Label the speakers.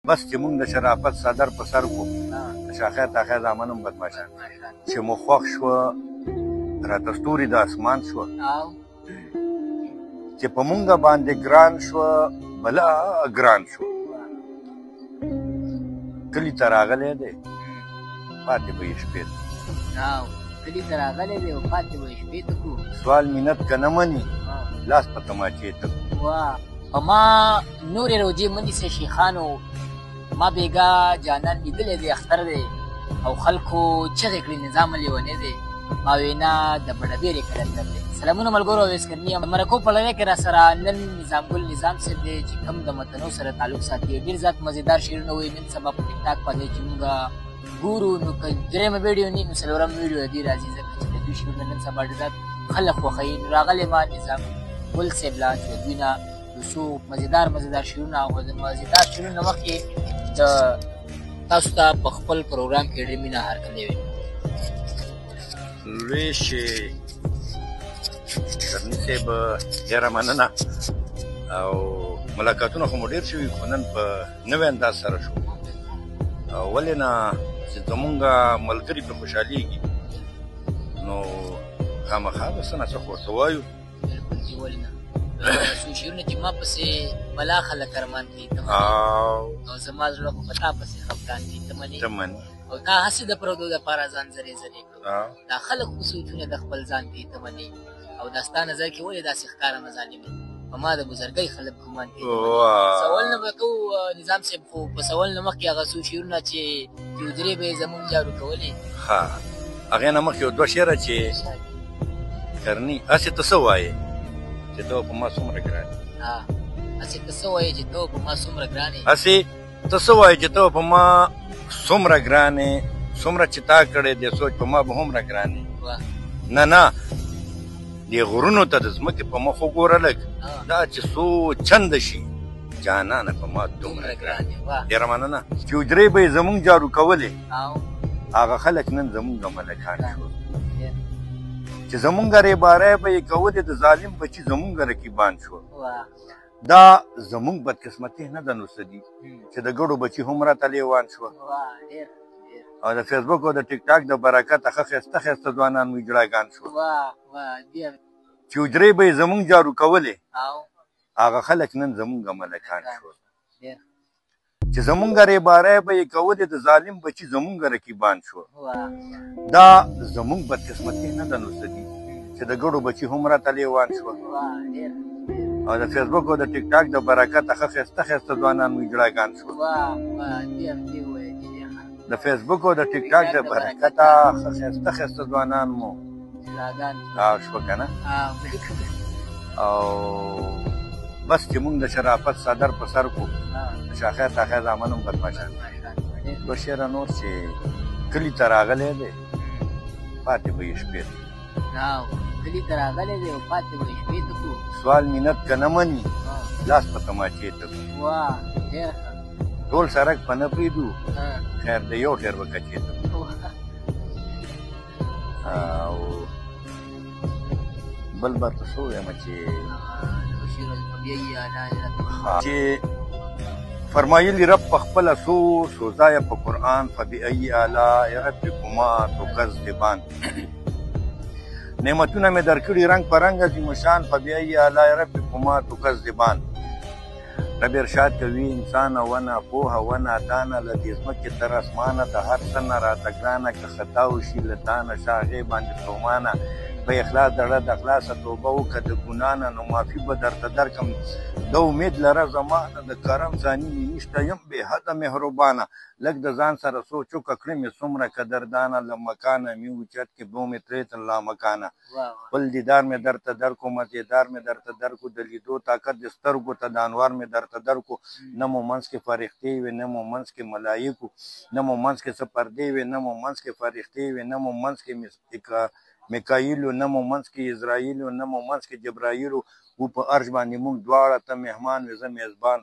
Speaker 1: بس چې مونږ د شرافت صدر په سر کو د شاخه تاخه زامن هم بدماشان چې مو خوښ شوه راته ستوري د اسمان شوه چې په مونږ باندې ګران شوه بلا ګران شو کلي ته راغلی دی پاتې به یې شپې ته
Speaker 2: کلي ته راغلی دی او پاتې به یې شپې ته کړو
Speaker 1: سوال مینت که نه مني لاس په تماچې ته
Speaker 2: په ما نورې روجې مه نیسئ شیخانو ما بېګا جانان لیدلی دی اختر دی او خلکو چغې کړي نظام لیونی دی ما وینا د بډهبېرې کلندر دی سلامونه ملګرو او ویسکرني مرکو په لړۍ کې را سره نن نظام ګل نظام صاحب دی چې کوم د متنو سره تعلق ساتي ډېر زیات مزېدار شعرونه وایي نن سبا په ټیک ټاک باندې چې مونږ ګورو نو که درېیمه ویډیو نه نو څلورم ویډیو د دې راځي ځکه چې د دوی شعرونه نن سبا ډېر زیات خلک خوښوي نو راغلی ما نظام ګل صاحب لا چې د دوی نه یو څو مزېدار شعرونه او د مزېدار شعرونه مخکې د تاسو ته په خپل پروګرام کې ډېر مینه هرکلی وي
Speaker 1: لوی شي درني صاحب ډېره مننه او ملاقاتونه خو مو ډېر شوي خو نن په نوی انداز سره شو ولې نه چې زمونږ ملګري پرې خوشحالېږي نو خامخا به څه نه څه خو ورته وایو
Speaker 2: بلکل چې ولې نه څو شعرونه چې ما پسې بلا خلک ارمان کوي ته او زما زړه خو په تا پسې خفګان کوي ته منې او تا هسې د پردو دپاره ځان زرې کړو دا خلک خو سوچونه د خپل ځان کوي ته منې او دا ستا نظر کې ولې داسې ښکاره مظالمې په ما د بزرګۍ خلک ګمان کوي سوال نه به کوو نظام صاحب خو په سوال نه مخکې هغه څو شعرونه چې یو درې به یې زمونږ جارو کولې
Speaker 1: ها هغې نه مخکې یو دوه شعره چې کرني هسې ته څه وایې چې ته په ما څومره ګران
Speaker 2: هسې ته څه وایې چې ته په ما څومره ګران یې
Speaker 1: هسې ته څه وایې چې ته په ما څومره ګران یې څومره چې تا کړی دې سوچ په ما به هومره ګران یې نه دې غرونو ته د ځمکې په مخ وګوره لږ دا چې څو چنده شي جانانه په ما دومره ګران یې ډېره مننه چې حجرې به یې زمونږ جارو کولې هغه خلک نن زمونږ ملکان شول چې زمونږ ریبارۍ به یې کولې د ظالم بچي زمونږ رقیبان شول دا زمونږ بدقسمتي نه ده نو څه دي چې د ګډو بچي هم راته لیوان شول او د فیسبوک او د ټیک ټاک د برکته ښه ښایسته ښایسته ځوانان ویجړاګان شول چې حجرې به یې زمونږ جارو کولې هغه خلک نن زمونږ ملکان شول چې زمونږ ریبارۍ به یې کولې د ظالم بچي زمونږ رقیبان شول دا زمونږ بدقسمتي نه ده نو څه دي چې د ګډو بچي هم راته لیوان شول او د فیسبوک او د ټیک ټاک د برکته ښه ښایسته ښایسته ځوانان ویجړاګان شول د فیسبوک او د ټیک ټاک د برکته ښه ښایسته ښایسته ځوانان مو شوه که نه او بس چې مونږ د شرافت صدر په سر کو د شاخه تاخه زامن هم بدماشان دوه شعره نور چې کلي ته راغلی دی پاتې به یې شپې ته
Speaker 2: کلي ته راغلی دی او پاتې به یې شپې ته کړو
Speaker 1: سوال مینت که نه مني لاس په تماچې ته کړو ټول سړک په نه پرېږدو خیر د یو ټیر به کچې ته او بل به ته څه ووایم چې فرمایلی رب په خپله سوزایه په قرآن فبأي آلاء ربکما تکذبان نعمتونه مې درکړي رنګ په رنګ عظیم شان فبأي آلاء ربکما تکذبان رب ارشاد کوي انسان ونه پوهه ونه دانه له دې ځمکې تر اسمانه د هر څه نه راته ګرانه که خطا وشي له تانه شه هغې باندې ستومانه په اخلاص دړه د اخلاصه توبه وکړه د ګناه نه نو معافي به درته درکړم د امید لره زمانه د کرم ثاني مې نشته یم بې حده مهربانه لږ د ځان سره سوچ وکړه کړې مې څومره قدردانه له مکانه مې اوچت کې بو مې ترې تر لامکانه خپل دیدار مې درته درکړو مزېدار مې درته درکړو د لیدو طاقت د سترګو ته د انوار مې درته درکړو نه مو منځ کې فرښتې وې نه مو منځ کې ملایکو نه مو منځ کې څه پردې وې نه مو منځ کې فرښتې وې نه مو منځ کې میکایلو نه مو منځ کې اسراییلو نه مو منځ کې جبراییلو و په عرش باندې موږ دواړه ته مهمان وې زه میزبان